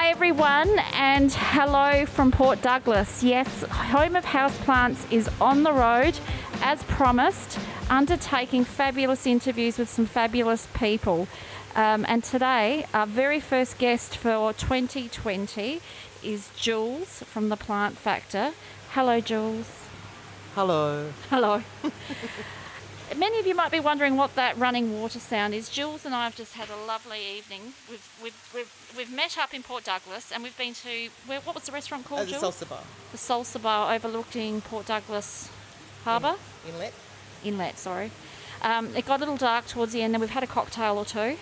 Hi everyone, and hello from Port Douglas. Yes, Home of Houseplants is on the road, as promised, undertaking fabulous interviews with some fabulous people. And today, our very first guest for 2020 is Jules from the Plant Factor. Hello, Jules. Hello. Hello. Many of you might be wondering what that running water sound is. Jules and I have just had a lovely evening. We've met up in Port Douglas, and we've been to what was the restaurant called, The Jules? Salsa Bar. The Salsa Bar, overlooking Port Douglas Harbour. Inlet. Sorry. It got a little dark towards the end, and we've had a cocktail or two.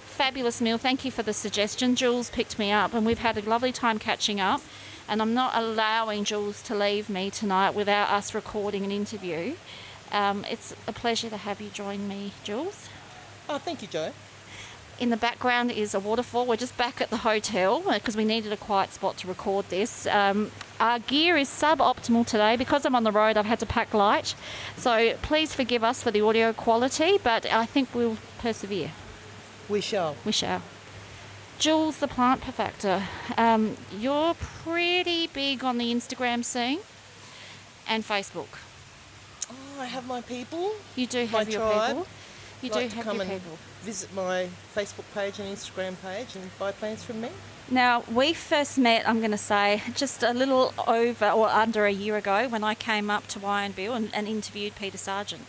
Fabulous meal. Thank you for the suggestion. Jules picked me up, and we've had a lovely time catching up. And I'm not allowing Jules to leave me tonight without us recording an interview. It's a pleasure to have you join me, Jules. Oh, thank you, Joe. In the background is a waterfall. We're just back at the hotel because we needed a quiet spot to record this. Our gear is suboptimal today. Because I'm on the road, I've had to pack light. So please forgive us for the audio quality, but I think we'll persevere. We shall. Jules, the Plant Factor. You're pretty big on the Instagram scene and Facebook. Oh, I have my people. You do have my your tribe. people. You like do to have come your and people. visit my Facebook page and Instagram page and buy plants from me. Now, we first met, I'm going to say, just a little over or under a year ago when I came up to Wyonville and interviewed Peter Sargent.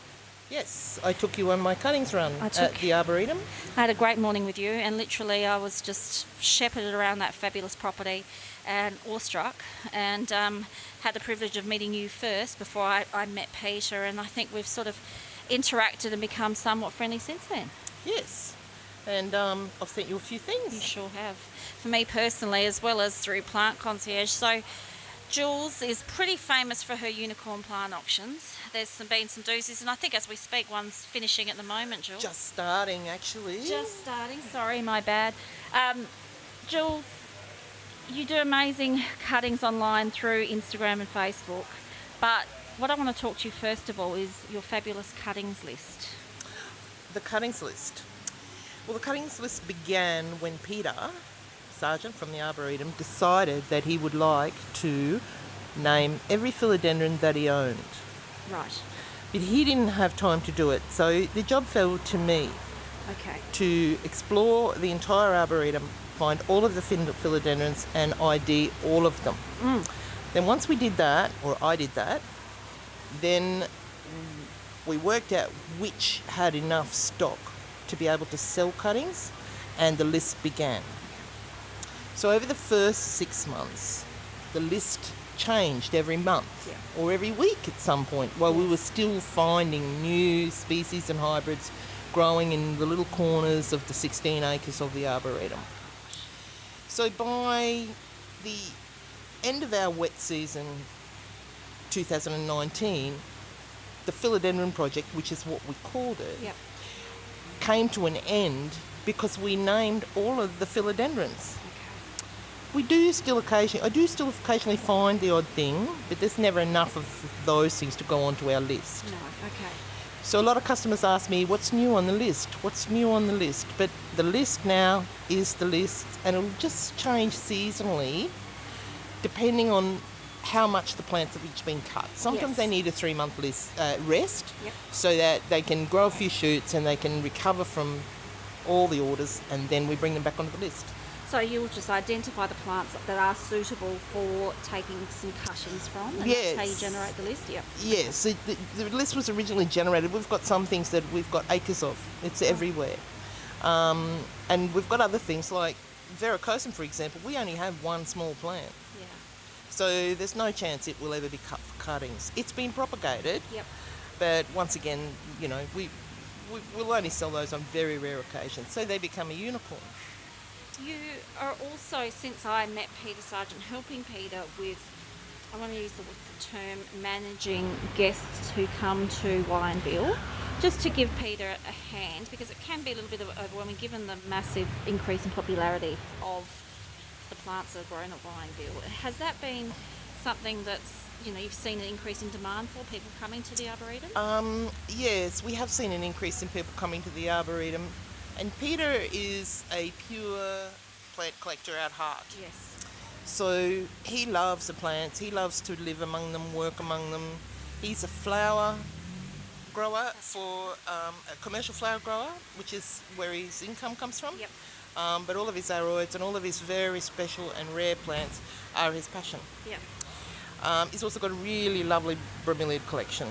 Yes, I took you on my cuttings run at the Arboretum. I had a great morning with you, and literally I was just shepherded around that fabulous property and awestruck, and had the privilege of meeting you first before I met Peter, and I think we've sort of interacted and become somewhat friendly since then. Yes, and I've sent you a few things. You sure have. For me personally, as well as through Plant Concierge. So Jules is pretty famous for her unicorn plant auctions. There's been some doozies, and I think as we speak, one's finishing at the moment, Jules. Just starting, actually. Just starting. Sorry, my bad. Jules, you do amazing cuttings online through Instagram and Facebook, but what I want to talk to you first of all is your fabulous cuttings list. The cuttings list. Well, the cuttings list began when Peter Sargent from the Arboretum decided that he would like to name every philodendron that he owned. Right. But he didn't have time to do it, so the job fell to me. Okay. To explore the entire Arboretum, find all of the philodendrons and ID all of them. Then once we did that, or I did that, then we worked out which had enough stock to be able to sell cuttings, and the list began. So over the first 6 months, the list changed every month or every week at some point while we were still finding new species and hybrids growing in the little corners of the 16 acres of the Arboretum. So by the end of our wet season 2019, the philodendron project, which is what we called it, came to an end because we named all of the philodendrons. I do still occasionally find the odd thing, but there's never enough of those things to go onto our list. No, okay. So a lot of customers ask me, what's new on the list? What's new on the list? But the list now is the list, and it'll just change seasonally depending on how much the plants have each been cut. Sometimes they need a 3-month rest so that they can grow a few shoots and they can recover from all the orders, and then we bring them back onto the list. So you'll just identify the plants that are suitable for taking some cuttings from, and that's how you generate the list? Yes, the list was originally generated. We've got some things that we've got acres of. It's everywhere. And we've got other things like varicosum, for example. We only have one small plant. So there's no chance it will ever be cut for cuttings. It's been propagated, but once again, we'll only sell those on very rare occasions. So they become a unicorn. You are also, since I met Peter Sargent, helping Peter with, I want to use the term, managing guests who come to Wyonville, just to give Peter a hand, because it can be a little bit overwhelming given the massive increase in popularity of the plants that are grown at Wyonville. Has that been something that's, you've seen an increase in demand for people coming to the Arboretum? Yes, we have seen an increase in people coming to the Arboretum. And Peter is a pure plant collector at heart. Yes. So he loves the plants. He loves to live among them, work among them. He's a flower grower for a commercial flower grower, which is where his income comes from. Yep. But all of his aroids and all of his very special and rare plants are his passion. Yep. He's also got a really lovely bromeliad collection.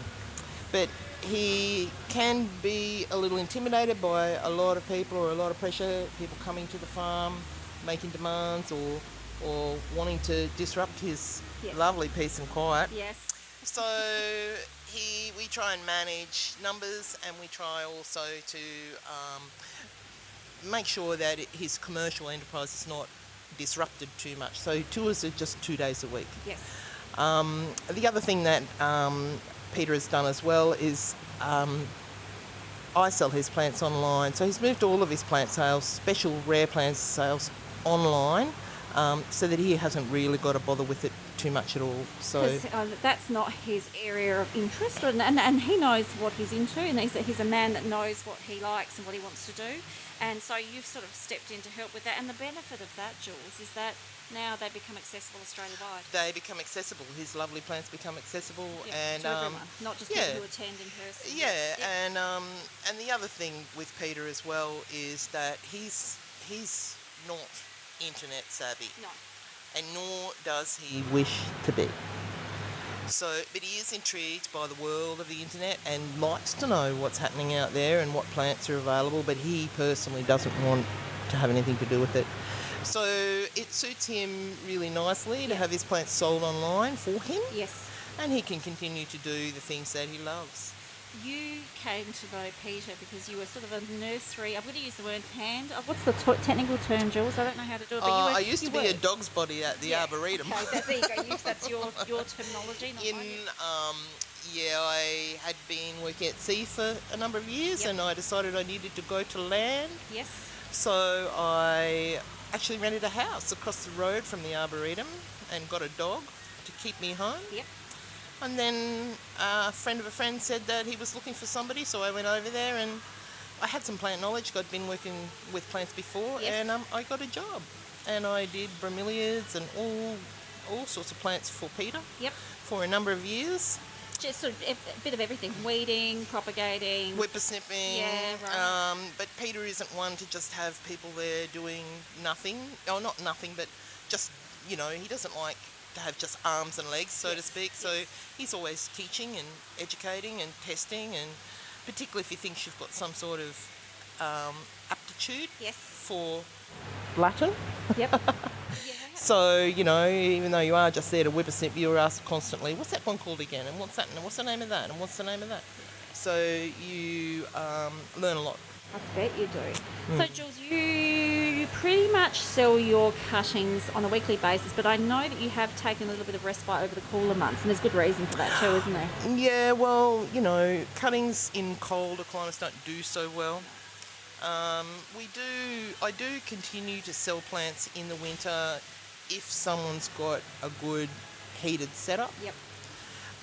But he can be a little intimidated by a lot of people or a lot of pressure, people coming to the farm, making demands or wanting to disrupt his lovely peace and quiet. Yes. So we try and manage numbers, and we try also to make sure that his commercial enterprise is not disrupted too much. So tours are just 2 days a week. Yes. The other thing that Peter has done as well is I sell his plants online. So he's moved all of his plant sales, special rare plant sales, online, so that he hasn't really got to bother with it too much at all. So that's not his area of interest, and he knows what he's into, and he's a man that knows what he likes and what he wants to do. And so you've sort of stepped in to help with that. And the benefit of that, Jules, is that now they become accessible Australia-wide. They become accessible. His lovely plants become accessible, and to everyone, not just people who attend in person. Yeah, and the other thing with Peter as well is that he's not internet savvy. No. And nor does he wish to be. So, but he is intrigued by the world of the internet and likes to know what's happening out there and what plants are available, but he personally doesn't want to have anything to do with it. So it suits him really nicely to have his plants sold online for him. Yes. And he can continue to do the things that he loves. You came to know Peter because you were sort of a nursery, I'm going to use the word hand. What's the technical term, Jules? I don't know how to do it. But I used to be a dog's body at the Arboretum. Okay, there you go. That's your terminology, not mine. I had been working at sea for a number of years, and I decided I needed to go to land. Yes. So I actually rented a house across the road from the Arboretum and got a dog to keep me home. Yep. And then a friend of a friend said that he was looking for somebody, so I went over there, and I had some plant knowledge. I'd been working with plants before, and I got a job. And I did bromeliads and all sorts of plants for Peter for a number of years. Just sort of a bit of everything. Weeding, propagating. Whippersnipping. Yeah, right. But Peter isn't one to just have people there doing nothing. Oh, not nothing, but just, he doesn't like to have just arms and legs, so to speak. So he's always teaching and educating and testing, and particularly if he thinks you've got some sort of aptitude for Latin. Yep. So, even though you are just there to whippersnip, you're asked constantly, what's that one called again? And what's that? And what's the name of that? And what's the name of that? So you learn a lot. I bet you do. So, Jules, you pretty much sell your cuttings on a weekly basis, but I know that you have taken a little bit of respite over the cooler months, and there's good reason for that too, isn't there? Yeah, well, cuttings in colder climates don't do so well. I do continue to sell plants in the winter if someone's got a good heated setup. Yep.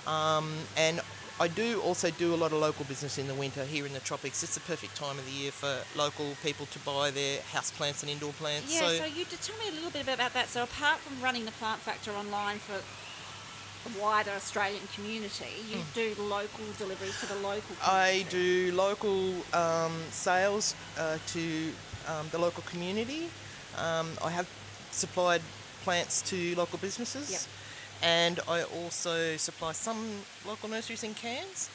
And I do also do a lot of local business in the winter here in the tropics. It's the perfect time of the year for local people to buy their house plants and indoor plants. Yeah, so you tell me a little bit about that. So apart from running the Plant Factor online for the wider Australian community, you do local deliveries to the local community. I do local sales to the local community. I have supplied plants to local businesses. Yep. And I also supply some local nurseries in Cairns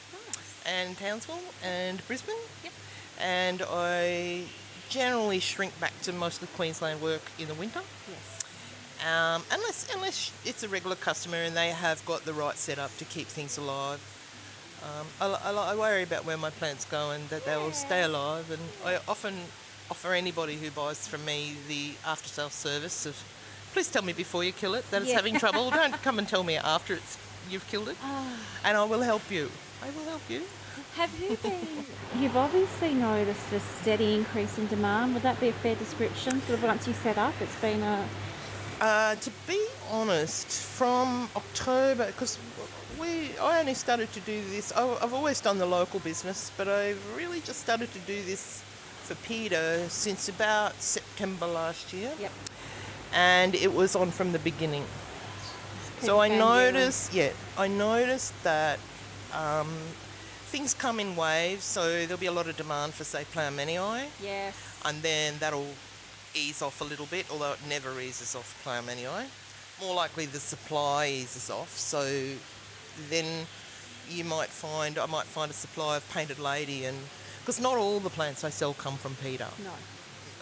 and Townsville and Brisbane. Yep. And I generally shrink back to mostly Queensland work in the winter. Yes. Unless it's a regular customer and they have got the right setup to keep things alive. I worry about where my plants go and that they will stay alive. And I often offer anybody who buys from me the after-sales service of, please tell me before you kill it that it's having trouble. Don't come and tell me after you've killed it. And I will help you. I will help you. Have you you've obviously noticed a steady increase in demand. Would that be a fair description? Sort of once you set up, it's been a... To be honest, from October, because I only started to do this, I've always done the local business, but I've really just started to do this for Peter since about September last year. Yep. and it was on from the beginning. So I noticed that things come in waves, so there'll be a lot of demand for, say, Pleurmanii, Yes. and then that'll ease off a little bit, although it never eases off Pleurmanii. More likely the supply eases off, so then I might find a supply of Painted Lady, and because not all the plants I sell come from Peter. No.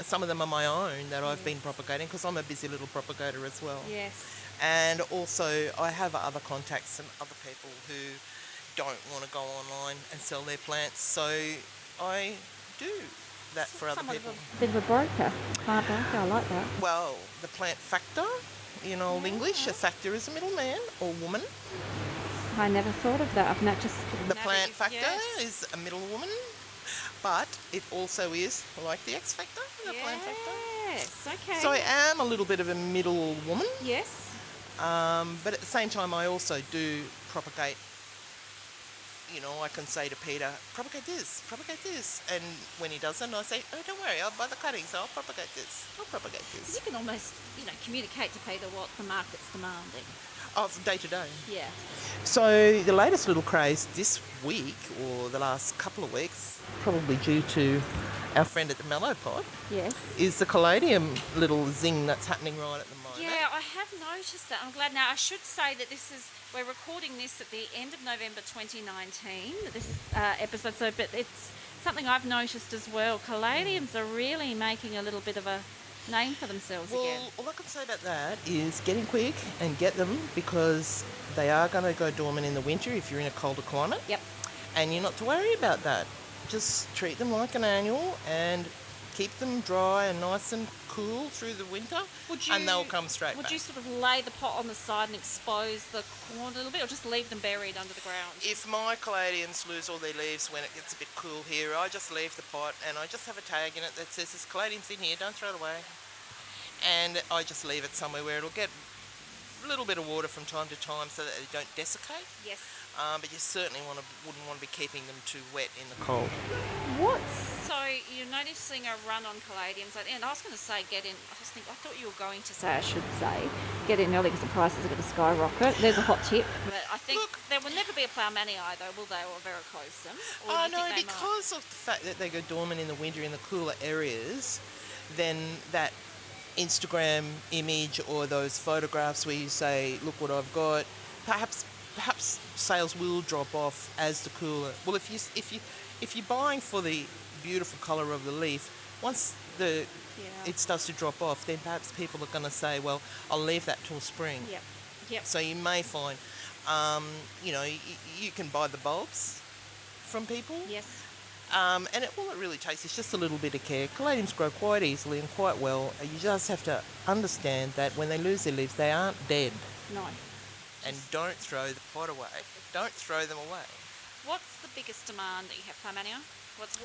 Some of them are my own that I've been propagating, because I'm a busy little propagator as well. Yes. And also I have other contacts and other people who don't want to go online and sell their plants, so I do that for other Somewhat people. of a bit of a broker. Plant broker, I like that. Well, the plant factor, in old English, a factor is a middleman or woman. I never thought of that. I've not just... The plant factor is a middle woman, but it also is like the X factor, the plant factor. Yes, okay. So I am a little bit of a middle woman, Yes. but at the same time I also do propagate. You know, I can say to Peter, propagate this, and when he doesn't, I say, oh, don't worry, I'll buy the cuttings, I'll propagate this. You can almost, communicate to Peter what the market's demanding. Oh, day to day. Yeah. So the latest little craze this week, or the last couple of weeks, probably due to our friend at the Mellow Pod, Yes. is the caladium little zing that's happening right at the moment. Yeah, I have noticed that. I'm glad. Now, I should say that we're recording this at the end of November 2019, this episode, but it's something I've noticed as well. Caladiums are really making a little bit of a name for themselves again. All I can say about that is get in quick and get them, because they are going to go dormant in the winter if you're in a colder climate. Yep. And you're not to worry about that. Just treat them like an annual and keep them dry and nice and cool through the winter, and they'll come straight back. Would you sort of lay the pot on the side and expose the corn a little bit, or just leave them buried under the ground? If my caladiums lose all their leaves when it gets a bit cool here, I just leave the pot and I just have a tag in it that says there's caladiums in here, don't throw it away. And I just leave it somewhere where it'll get a little bit of water from time to time so that they don't desiccate. Yes. But you certainly wouldn't want to be keeping them too wet in the cold. So you're noticing a run on caladiums, and I was going to say I thought you were going to say, I should say, get in early because the prices are going to skyrocket. There's a hot tip. But I think there will never be a Pleurmanii though, will they, or verrucosum? Oh no, because of the fact that they go dormant in the winter in the cooler areas, then that Instagram image or those photographs where you say, look what I've got, perhaps sales will drop off as the cooler. Well, if you're buying for the beautiful colour of the leaf, once it starts to drop off, then perhaps people are going to say, well, I'll leave that till spring. Yep. So you may find, you can buy the bulbs from people. Yes. And all it really takes is just a little bit of care. Caladiums grow quite easily and quite well. You just have to understand that when they lose their leaves, they aren't dead. No. And don't throw the pot away. Don't throw them away. What's the biggest demand that you have, Pleurmanii?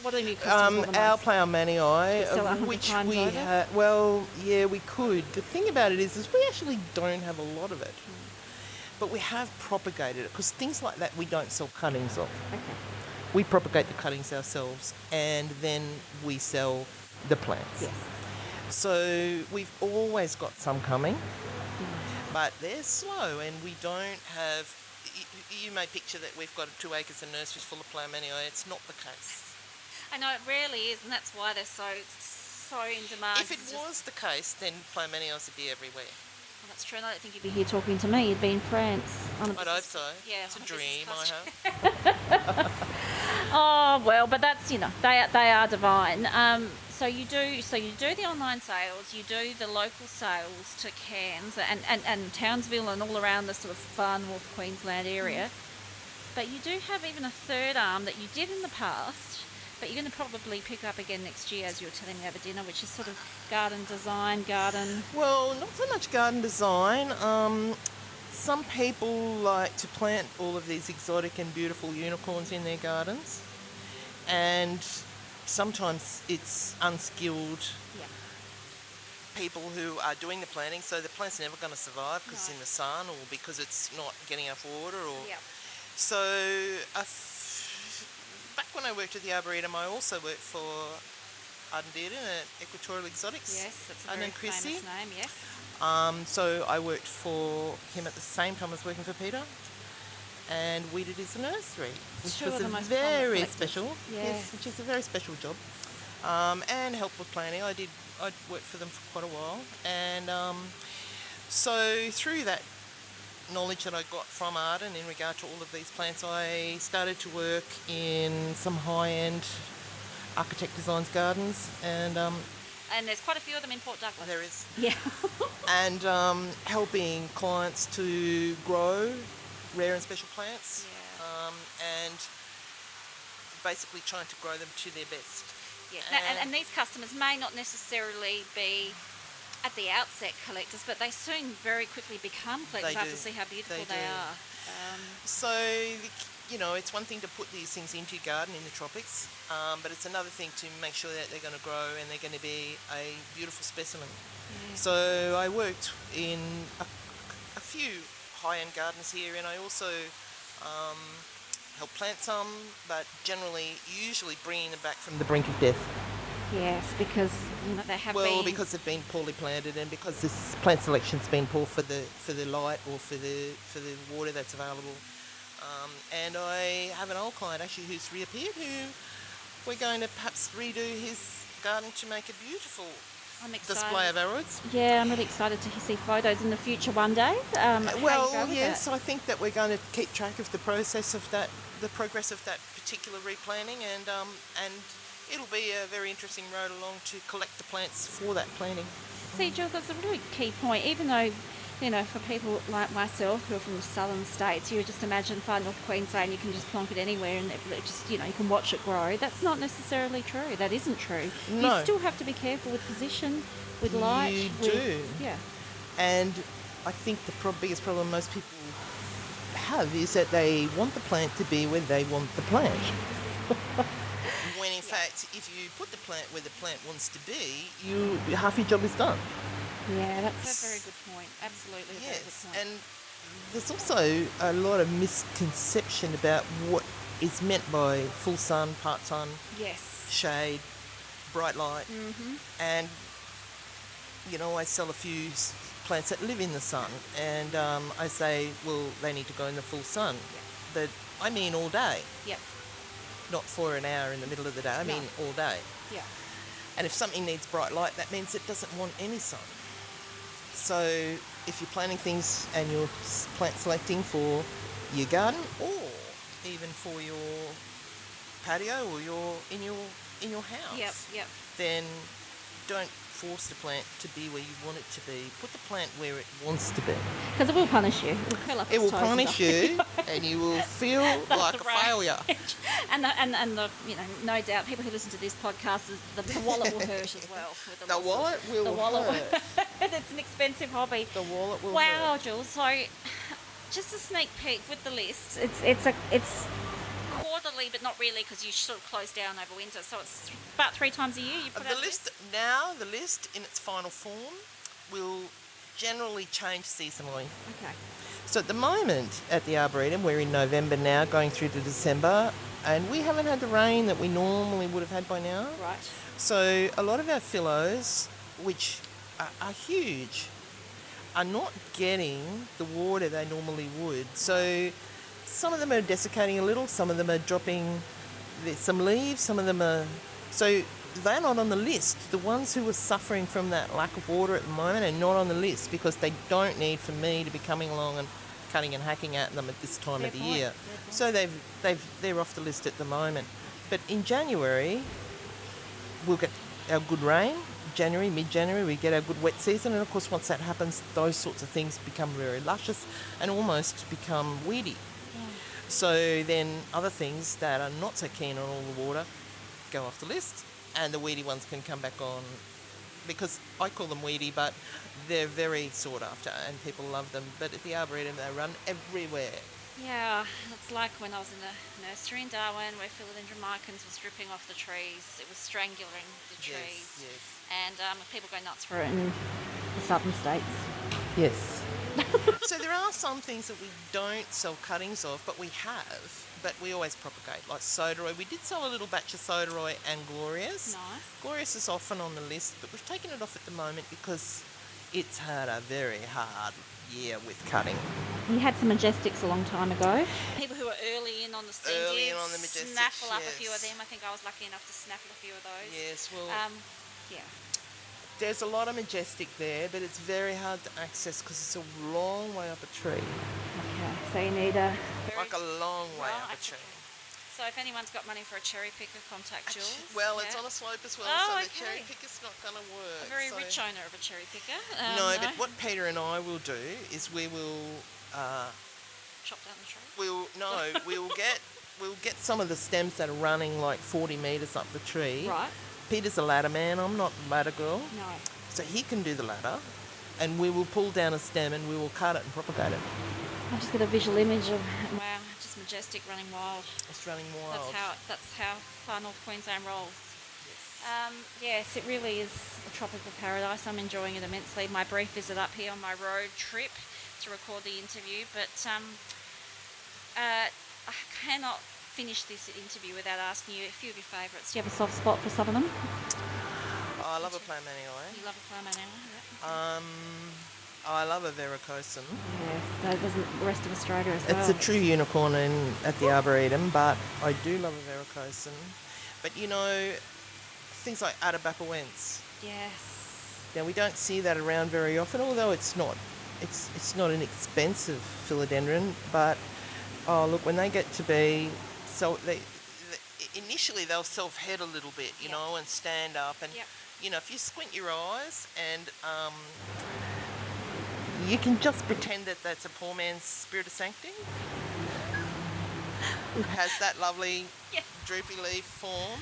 What are your customers want the Our most? Pleurmanii, which we have, we could. The thing about it is we actually don't have a lot of it. But we have propagated it, because things like that we don't sell cuttings of. Okay. We propagate the cuttings ourselves, and then we sell the plants. Yes. So we've always got some coming, but they're slow, and we don't have... You may picture that we've got 2 acres of nurseries full of Pleurmanii. It's not the case. I know it rarely is, and that's why they're so in demand. If it was the case, then Pleurmanii would be everywhere. Well, that's true, and I don't think you'd be here talking to me. You'd be in France. I'd hope so. Yeah, it's a on a dream business I have. Oh well, but that's they are divine. So you do the online sales, you do the local sales to Cairns and Townsville and all around the sort of far North Queensland area. But you do have even a third arm that you did in the past, but you're going to probably pick up again next year, as you were telling me over dinner, which is sort of garden design, Well, not so much garden design. Some people like to plant all of these exotic and beautiful unicorns in their gardens, and sometimes it's unskilled people who are doing the planting, so the plant's never going to survive because it's in the sun or because it's not getting enough water. So back when I worked at the Arboretum, I also worked for Ardendeerden at Equatorial Exotics. Yes, that's a very famous name, yes. So I worked for him at the same time I was working for Peter, and weeded his nursery, which Two was of a the most very prominent special, collectors. yes, which is a very special job. And help with planning. I worked for them for quite a while, and so through that knowledge that I got from Arden in regard to all of these plants, I started to work in some high-end architect designs gardens, and And there's quite a few of them in Port Douglas. there is, Yeah. and helping clients to grow rare and special plants, Yeah. and basically trying to grow them to their best. Yes. Now, and these customers may not necessarily be at the outset collectors, but they soon very quickly become collectors They after do. see how beautiful They they do. are. So, it's one thing to put these things into your garden in the tropics, but it's another thing to make sure that they're going to grow and they're going to be a beautiful specimen. Yeah. So I worked in a few high-end gardens here, and I also help plant some, but usually bringing them back from the brink of death. Yes, because they have been. Because they've been poorly planted, and because this plant selection's been poor for the light or for the water that's available. And I have an old client actually who's reappeared, who we're going to perhaps redo his garden to make a beautiful I'm excited. display of aroids. Yeah, I'm really excited to see photos in the future one day. How you go with Yes, that? I think that we're going to keep track of the process of that, the progress of that particular replanting, and it'll be a very interesting road along to collect the plants for that planting. See, Jules, that's a really key point. Even though, for people like myself who are from the southern states, you just imagine far north Queensland, you can just plonk it anywhere and it just, you can watch it grow. That's not necessarily true. That isn't true. No. You still have to be careful with position, with light. You with, do. Yeah. And I think the biggest problem most people have is that they want the plant to be where they want the plant. When in fact, if you put the plant where the plant wants to be, half your job is done. Yeah, that's a very good point. Absolutely a very good Yes, point. and there's also a lot of misconception about what is meant by full sun, part sun, Yes. shade, bright light, Mm-hmm. and I sell a few plants that live in the sun, and I say, well, they need to go in the full sun, but I mean all day, Yep. not for an hour in the middle of the day. I mean all day. Yeah. And if something needs bright light, that means it doesn't want any sun. So if you're planting things and you're plant selecting for your garden, or even for your patio or in your house, Yep. Yep. then don't force the plant to be where you want it to be. Put the plant where it wants to be. Because it will punish you. It will curl up It its will toes and punish stuff. you, and you will feel like a Right. failure. And the no doubt people who listen to this podcast, the wallet will hurt as well. With The losses. wallet will The wallet hurt. It's an expensive hobby. The wallet will Wow, hurt. Jules. So, just a sneak peek with the list. It's quarterly, but not really, because you sort of close down over winter. So it's about 3 times a year you put out The a list now, the list in its final form will generally change seasonally. Okay. So at the moment at the Arboretum, we're in November now, going through to December, and we haven't had the rain that we normally would have had by now. Right. So a lot of our phyllos, which are huge, are not getting the water they normally would. So some of them are desiccating a little, some of them are dropping some leaves, some of them are... So they're not on the list. The ones who are suffering from that lack of water at the moment are not on the list because they don't need for me to be coming along and cutting and hacking at them at this time of the year. So they're off the list at the moment. But in January, we'll get our good rain. January, mid-January, we get our good wet season, and of course once that happens, those sorts of things become very luscious and almost become weedy. So then other things that are not so keen on all the water go off the list, and the weedy ones can come back on, because I call them weedy, but they're very sought after and people love them. But at the Arboretum, they run everywhere. Yeah, it's like when I was in a nursery in Darwin where philodendron micans was dripping off the trees. It was strangling the trees. Yes. And people go nuts for it in the southern states. Yes. So there are some things that we don't sell cuttings of, but we have, but we always propagate, like soderoy. We did sell a little batch of soderoy and glorious. Nice. Glorious is often on the list, but we've taken it off at the moment because it's had a very hard year with cutting. You had some Majestics a long time ago. People who were early in on the scene Early did in on the Majestics, snaffle up a yes. few of them. I think I was lucky enough to snaffle a few of those. Yes, well, Yeah. there's a lot of Majestic there, but it's very hard to access because it's a long way up a tree. Okay, so you need a... Like a long way up a Right, tree. okay. So if anyone's got money for a cherry picker, contact Jules. Well, it's Yeah. on a slope as well, Oh, so okay. the cherry picker's not going to work. A very so- rich owner of a cherry picker. No, but what Peter and I will do is we will... Chop down the tree. we'll get some of the stems that are running like 40 metres up the tree. Right. Peter's a ladder man, I'm not a ladder girl. No. So he can do the ladder, and we will pull down a stem and we will cut it and propagate it. I've just got a visual image of, wow, just Majestic running wild. It's running wild. That's how far North Queensland rolls. Yes, it really is a tropical paradise. I'm enjoying it immensely. My brief visit up here on my road trip to record the interview, but I cannot finish this interview without asking you a few of your favourites. Do you have a soft spot for some of them? Oh, I love a plant anyway. You love a climate anyway? I love a Veracosum. Yes, that doesn't the rest of Australia as well. It's a true unicorn at the Arboretum, but I do love a Veracosum. But you know, things like Atabapoense. Yes. Now we don't see that around very often, although it's not an expensive philodendron. But oh look, when they get to be initially they'll self-head a little bit, you know, and stand up, and you know, if you squint your eyes and you can just pretend that that's a poor man's spirit of sanctity. It has that lovely droopy leaf form.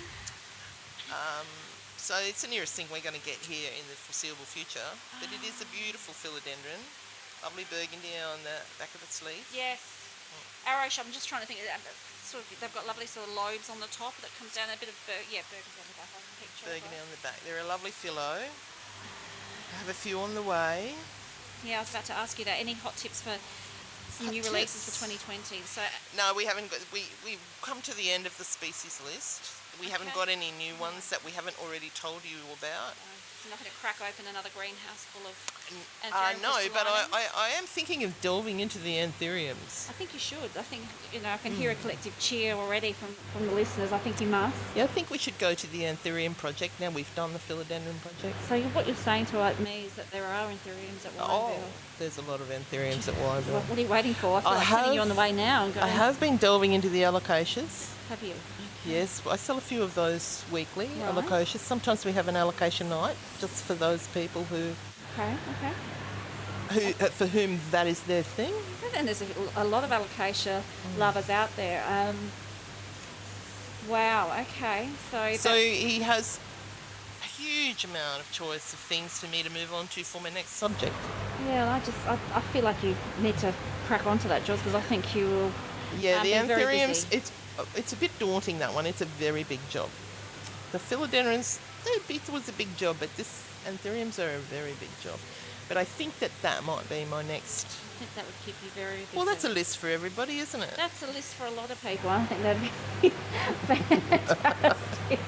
So it's the nearest thing we're going to get here in the foreseeable future. But it is a beautiful philodendron. Lovely burgundy on the back of its leaf. Yes. Arrows, I'm just trying to think. Sort of, they've got lovely sort of lobes on the top that comes down a bit of burgundy on the back. I can picture Burgundy on the back. They're a lovely philo. I have a few on the way. Yeah, I was about to ask you that. Any hot tips for some new releases for 2020? So no, we haven't got. We've come to the end of the species list. We haven't got any new ones that we haven't already told you about. You're not going to crack open another greenhouse full of no, but I am thinking of delving into the anthuriums. I think you should. I think, you know, I can hear a collective cheer already from the listeners. I think you must. Yeah, I think we should go to the anthurium project now we've done the philodendron project. So what you're saying to me is that there are anthuriums at Wineville. Oh, there's a lot of anthuriums at Wineville. What are you waiting for? I feel like sending you on the way now. And going, I have been delving into the alocasias. Have you? Yes, I sell a few of those weekly, Right. alocasias. Sometimes we have an allocation night just for those people who for whom that is their thing. And there's a lot of alocasia lovers out there. Wow, okay. So he has a huge amount of choice of things for me to move on to for my next subject. Yeah, I feel like you need to crack onto that, Jules, because I think you will. Yeah, the be very anthuriums, busy. it's a bit daunting, that one. It's a very big job. The philodendrons, it was a big job, but this anthuriums are a very big job. But I think that might be my next. I think that would keep you very busy. Well, that's a list for everybody, isn't it? That's a list for a lot of people. I think that'd be fantastic.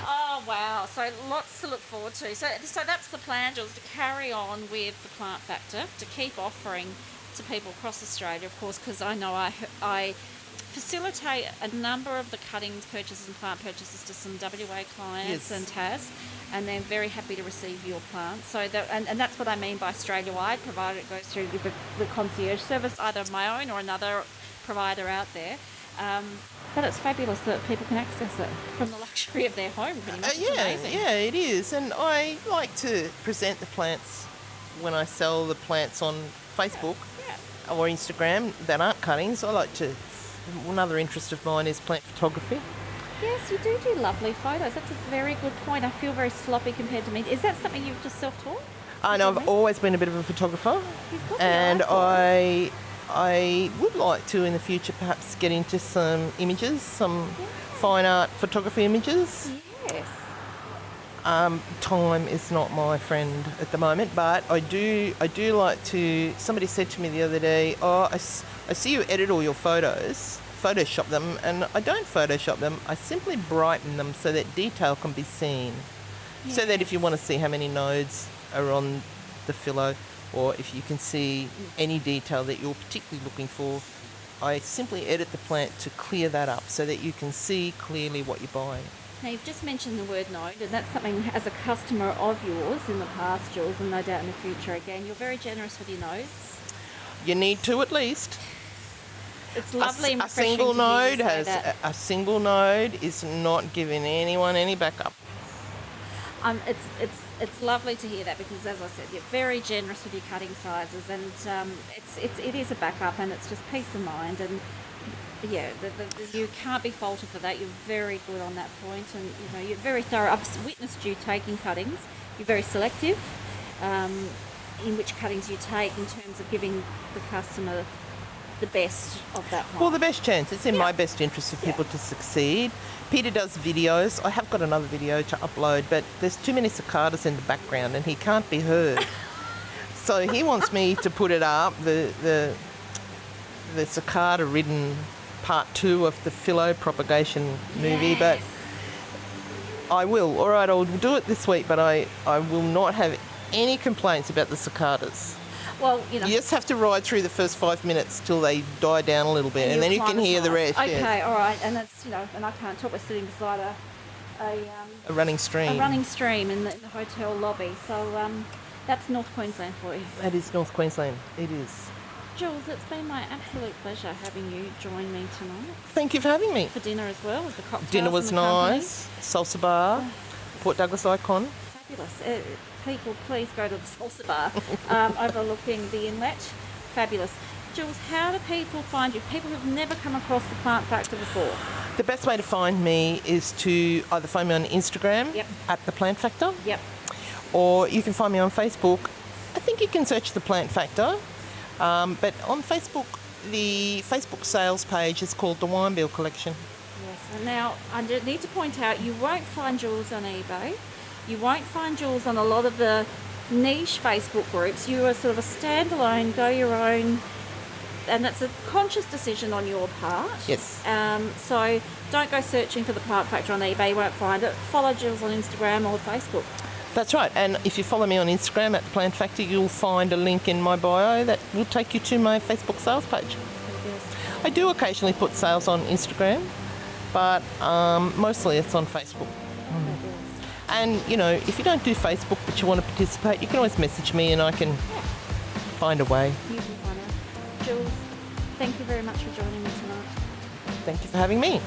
Oh, wow. So lots to look forward to. So that's the plan, Jules, to carry on with the Plant Factor, to keep offering to people across Australia, of course, because I know I facilitate a number of the cuttings purchases and plant purchases to some WA clients and Tas, and they're very happy to receive your plants. So and that's what I mean by Australia-wide, provided it goes through the concierge service, either my own or another provider out there. But it's fabulous that people can access it from the luxury of their home, pretty much. It's amazing. Yeah, it is. And I like to present the plants when I sell the plants on Facebook or Instagram that aren't cuttings. Another interest of mine is plant photography. Yes, you do lovely photos. That's a very good point. I feel very sloppy compared to me. Is that something you've just self-taught? I know, I've always been a bit of a photographer. You've got and the eye I would like to in the future perhaps get into some images, some fine art photography images. Yes. Time is not my friend at the moment, but I do like to. Somebody said to me the other day, I see you edit all your photos, Photoshop them, and I don't Photoshop them. I simply brighten them so that detail can be seen. So that if you want to see how many nodes are on the filler, or if you can see any detail that you're particularly looking for, I simply edit the plant to clear that up so that you can see clearly what you're buying. Now, you've just mentioned the word node, and that's something as a customer of yours in the past, Jules, and no doubt in the future again, you're very generous with your nodes. You need to at least. It's lovely and A refreshing single to hear you node say that. a single node is not giving anyone any backup. It's lovely to hear that because, as I said, you're very generous with your cutting sizes, and it is a backup, and it's just peace of mind. And yeah, you can't be faulted for that. You're very good on that point, and you know you're very thorough. I've witnessed you taking cuttings. You're very selective in which cuttings you take in terms of giving the customer the best of that plant. Well, the best chance. It's in my best interest for people to succeed. Peter does videos. I have got another video to upload, but there's too many cicadas in the background and he can't be heard. So he wants me to put it up, the cicada-ridden part 2 of the philo propagation movie, but I will. All right, I'll do it this week, but I will not have any complaints about the cicadas. Well, you know. You just have to ride through the first 5 minutes till they die down a little bit, and then you can hear the rest. Okay, yes. all right, and that's and I can't talk. We're sitting beside A running stream. a running stream in the hotel lobby. So that's North Queensland for you. That is North Queensland. It is. Jules, it's been my absolute pleasure having you join me tonight Thank you for having me. for dinner as well as the cocktails. Dinner was and the company. nice. Salsa bar, Port Douglas icon. Fabulous. People, please go to the salsa bar overlooking the inlet. Fabulous. Jules, how do people find you? People who've never come across the Plant Factor before. The best way to find me is to either find me on Instagram at The Plant Factor, Yep. or you can find me on Facebook. I think you can search The Plant Factor, but on Facebook, the Facebook sales page is called The Wine Bill Collection. Yes. And now, I need to point out, you won't find Jules on eBay. You won't find Jules on a lot of the niche Facebook groups. You are sort of a standalone, go your own, and that's a conscious decision on your part. Yes. So don't go searching for the Plant Factor on eBay. You won't find it. Follow Jules on Instagram or Facebook. That's right. And if you follow me on Instagram at The Plant Factor, you'll find a link in my bio that will take you to my Facebook sales page. I do occasionally put sales on Instagram, but mostly it's on Facebook. And, you know, if you don't do Facebook but you want to participate, you can always message me and I can find a way. You can find it. Jules, thank you very much for joining me tonight. Thank you for having me.